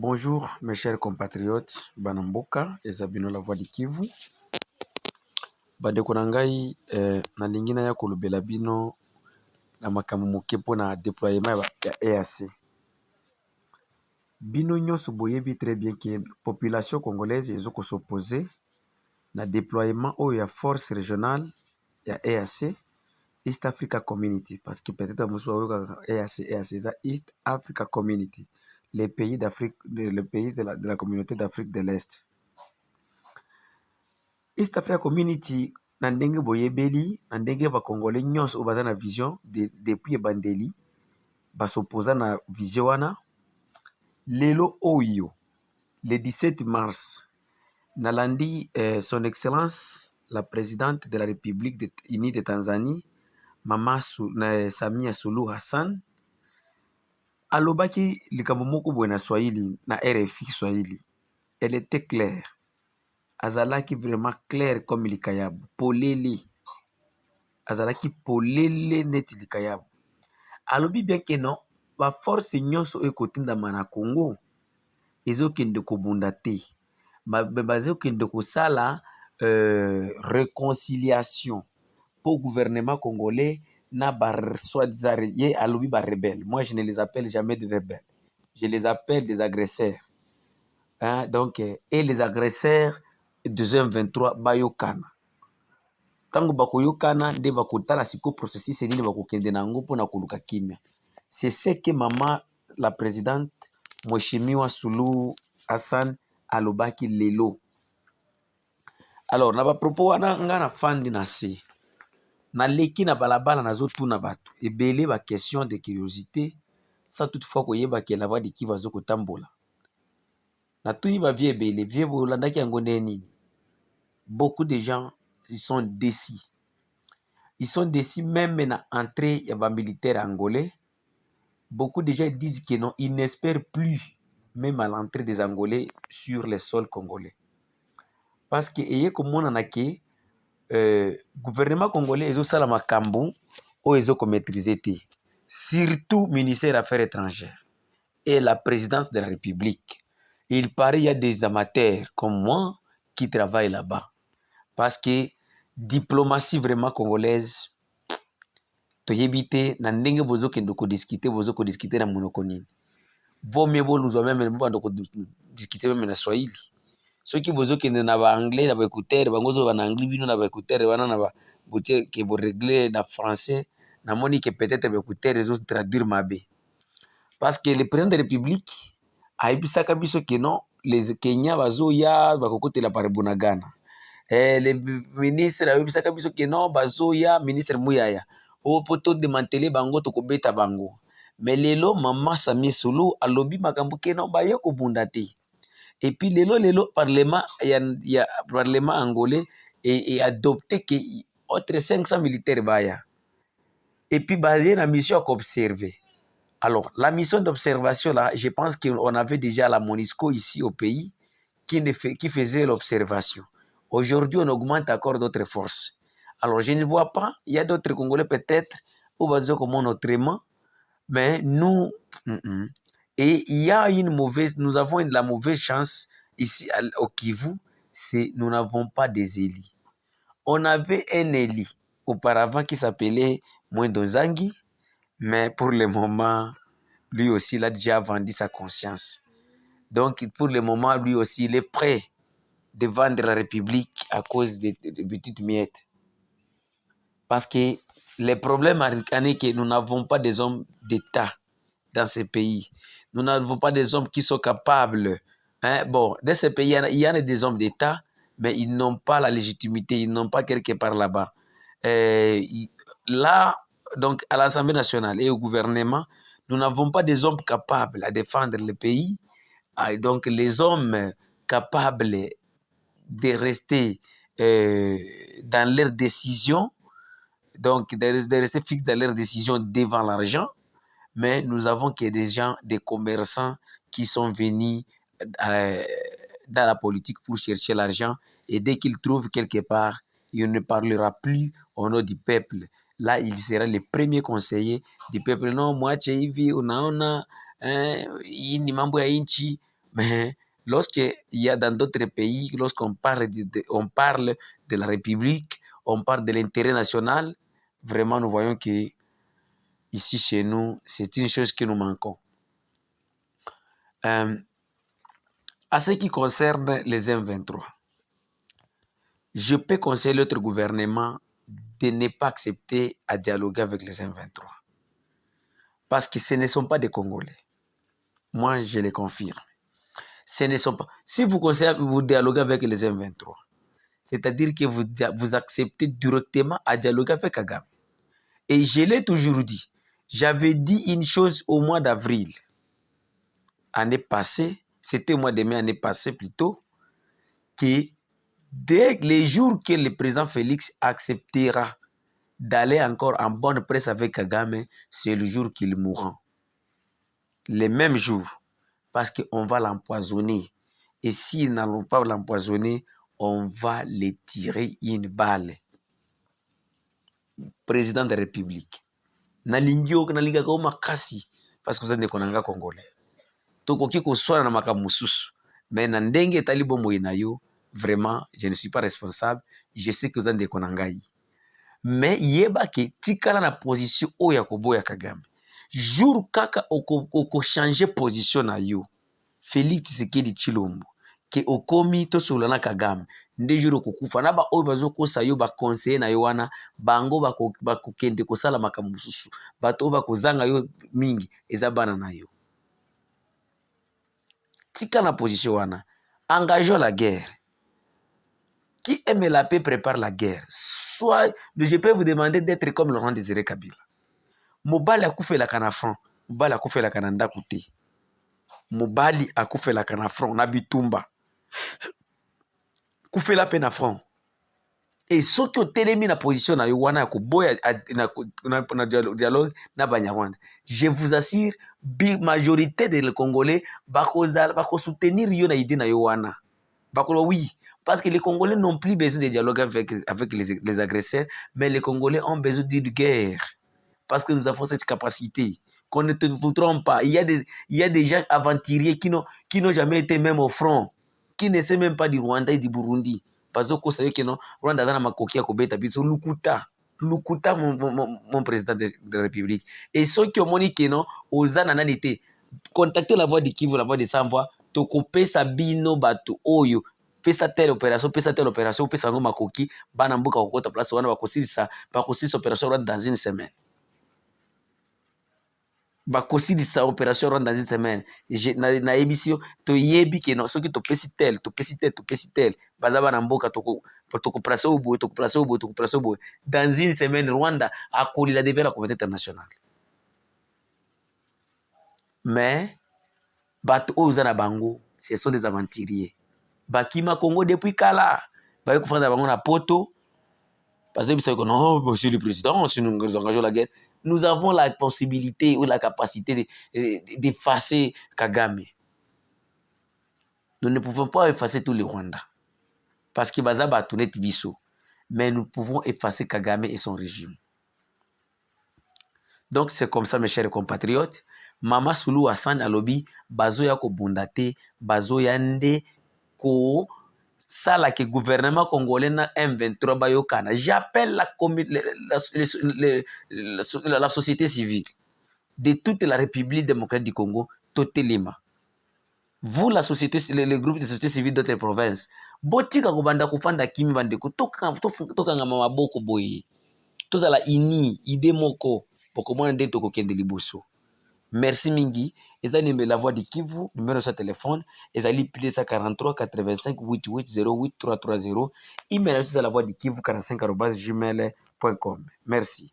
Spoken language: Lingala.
Bonjour mes chers compatriotes, Banamboka, Ezabino la voix du Kivu. Bandeko na ngai na lingina ya kolobela bino na makambo moke mpona déploiement ya EAC. Bino nyonso boyebi très bien que population congolaise ezoko s'opposer na déploiement oyo ya force régionale ya EAC, East Africa Community, parce que peut-être musu ayoka EAC eza East Africa Community, les pays d'Afrique, le pays de la communauté d'Afrique de l'Est. East Africa Community na ndenge boyebeli na ndenge ba congolais nyonso baza na vision depuis bandeli basopoza na vision wana. Lelo oyo le 17 mars nalandi son excellence la présidente de la République unie de Tanzanie Mama Samia Suluhu Hassan alobaki likambo moko boye na Swahili na RFI Swahili. Elle était claire. Azalaki vraiment clair comme likayabu. Polele. Azalaki polele neti likayabu. Alobi bien que non, ba force nyonso ekotinda mana Congo ezokende kobunda te. Bazokende kosala réconciliation pour gouvernement congolais na soi-disant ye alobi ba rebelles. Moi je ne les appelle jamais des rebelles. Je les appelle des agresseurs. Hein? Donc, et les agresseurs de M23 bayokana. Tango bakoyokana nde bakotala siko processus nini bakokende nango pona koluka kimia. C'est ce que maman la présidente Mheshimiwa Suluhu Hassan alobaki lelo. Alors na ba propos wana nga na fandi na se. Na leki na balabala nazotuna bato ebele ba question de curiosité sans toutefois koyeba ke la voix de qui vazo kotambola. Na tuni ba vie ebele vie bolandaki yango nini. Beaucoup de gens ils sont déçus. Ils sont déçus même na entrée ya ba militaires angolais. Beaucoup de gens disent que non, ils n'espèrent plus même à l'entrée des Angolais sur le sol congolais. Parce que eye komona na ke gouvernement congolais ezo sala makambo o ezo ko maîtriser te. Surtout ministère des Affaires étrangères et la présidence de la République. Il paraît il y a des amateurs comme moi qui travaillent là-bas. Parce que diplomatie vraiment congolaise, toyebite na ndenge bozo kendo ko discuter na monoko nini. Vaut mieux nous même ko discuter même na Swahili. Ceux qui bozo kendo na ba anglais na ba écouteur bangozo ba na anglais bino na ba écouteur wana na ba botie ke bo régler na français na moni que peut-être ba écouteur les autres traduire mabe. Parce que le président de la République a ebisaka biso que non les Kenya bazo ya bakokotela par Bunagana. Le ministre a ebisaka biso que non bazo ya ministre Muyaya. O poto démanteler bango to kobeta bango. Mais lelo maman Samia Suluhu alobi makambo ke non ba yako bunda te. Et puis lelo parlement parlement angolais et adopté que autre 500 militaires baya. Et puis basé la mission à observer. Alors, la mission d'observation, là, je pense qu'on avait déjà la MONUSCO ici au pays qui faisait l'observation. Aujourd'hui, on augmente encore d'autres forces. Alors, je ne vois pas, il y a d'autres Congolais peut-être, ou comme autrement, mais nous, et il y a nous avons la mauvaise chance ici au Kivu, c'est nous n'avons pas des élus. On avait un élu auparavant qui s'appelait Mwendo Zangi, mais pour le moment, lui aussi, il a déjà vendu sa conscience. Donc, pour le moment, lui aussi, il est prêt de vendre la République à cause des petites miettes. Parce que le problème est que nous n'avons pas des hommes d'État dans ce pays. Nous n'avons pas des hommes qui sont capables. Hein? Bon, dans ce pays, il y a des hommes d'État, mais ils n'ont pas la légitimité, ils n'ont pas quelque part là-bas. Là, donc, à l'Assemblée nationale et au gouvernement, nous n'avons pas des hommes capables à défendre le pays. Donc, les hommes capables de rester dans leurs décisions, donc de rester fixes dans leurs décisions devant l'argent, mais nous avons que des gens, des commerçants qui sont venus dans la politique pour chercher l'argent, et dès qu'ils trouvent quelque part, il ne parlera plus au nom du peuple. Là, il sera le premier conseiller du peuple. Non, moi, hivi, unaona, hii ni mambo ya inchi, Mais lorsqu'il y a dans d'autres pays, lorsqu'on parle on parle de la République, on parle de l'intérêt national, vraiment nous voyons que ici chez nous, c'est une chose que nous manquons. À ce qui concerne les M23, je peux conseiller notre gouvernement de ne pas accepter à dialoguer avec les M23. Parce que ce ne sont pas des Congolais. Moi, je le confirme. Ce ne sont pas. Si vous conseillez, vous dialoguez avec les M23, c'est-à-dire que vous acceptez directement à dialoguer avec Kagame. Et je l'ai toujours dit. J'avais dit une chose au mois d'avril, année passée, c'était au mois de mai, année passée plutôt, que dès les jours que le président Félix acceptera d'aller encore en bonne presse avec Kagame, c'est le jour qu'il mourra. Les mêmes jours, parce qu'on va l'empoisonner. Et s'ils n'allons pas l'empoisonner, on va les tirer une balle. Président de la République. Nalingio nalinga ko makasi parce que vous êtes des konanga congolais. Tokoki ko swana na makamususu. Mais na ndenge talibo moyenayo, vraiment, je ne suis pas responsable. Je sais que vous êtes des konangai. Mais yeba ke tikala na position oya koboya Kagame. Jour kaka oko changer position na yo. Félix Tshisekedi Tshilombo ke okomi to solana Kagame. Nde jour okukufa na ba oyo bazokosa yo ba conseiller na yo wana bango bakokende kosala makambo mosusu bato oyo bakozanga yo mingi eza bana na yo. Tika na position wana, engageons la guerre. Qui aime la paix prépare la guerre. Soit je peux vous demander d'être comme Laurent Désiré Kabila. Mobali akufelaka na front, mobali akufelaka na ndako te. Mobali akufelaka na front na bitumba. Kufela pe na front. Et soki otelemi na position na yo wana ya koboya na dialogue na Banyarwanda, je vous assure, majorité des Congolais bako soutenir yo na idée na yo wana. Bako oui, parce que les Congolais n'ont plus besoin de dialogue avec les agresseurs, mais les Congolais ont besoin d'une guerre. Parce que nous avons cette capacité. Qu'on ne vous trompe pas. Il y a des gens aventuriers qui n'ont jamais été même au front, qui ne savent même pas du Rwanda et du Burundi. Parce que vous savez que non, Rwanda dans ma coquille à Kobeta, Lukuta, mon président de la République. Et ceux qui ont dit que non, aux anananités, contactez la voix de Kivu, la voix de Sans-Voix, to couper Sabino Bato, Oyo, pesa telle opération, pesa ngo makoki, banambuka kokota place, wana bakosisa opération dans une semaine. Bakosilisa opération dans une semaine. Na émission to yebi ke no soki to pesi tel bazaba na mboka to placer au bout dans une semaine. Rwanda a collé la devant la communauté internationale. Mais bato ozana bango, ce sont des aventuriers. Bakima Congo depuis kala ba ko fanda bango na poto parce que non, monsieur le président, si nous engageons la guerre, nous avons la possibilité ou la capacité d'effacer Kagame. Nous ne pouvons pas effacer tous les Rwandais. Parce que Bazaba a tourné Tibiso. Mais nous pouvons effacer Kagame et son régime. Donc c'est comme ça, mes chers compatriotes. Mama Soulou Hassan Alobi, Bazoya ko bundate, Bazoya nde ko sala que gouvernement congolais na M23 bayokana. J'appelle la société civile de toute la République démocratique du Congo, Totelima. Vous, la société, le groupe de société civile d'autres provinces, botika kobanda kufanda kimi bandeko toka ngama boko boye. Tozala ini ide moko poko mwana nde tokokende liboso. Merci mingi. Ezali la voix de Kivu, numéro de téléphone, ezali plus 43 85 88 08 330. Email à la voix de Kivu 45@gmail.com. Merci.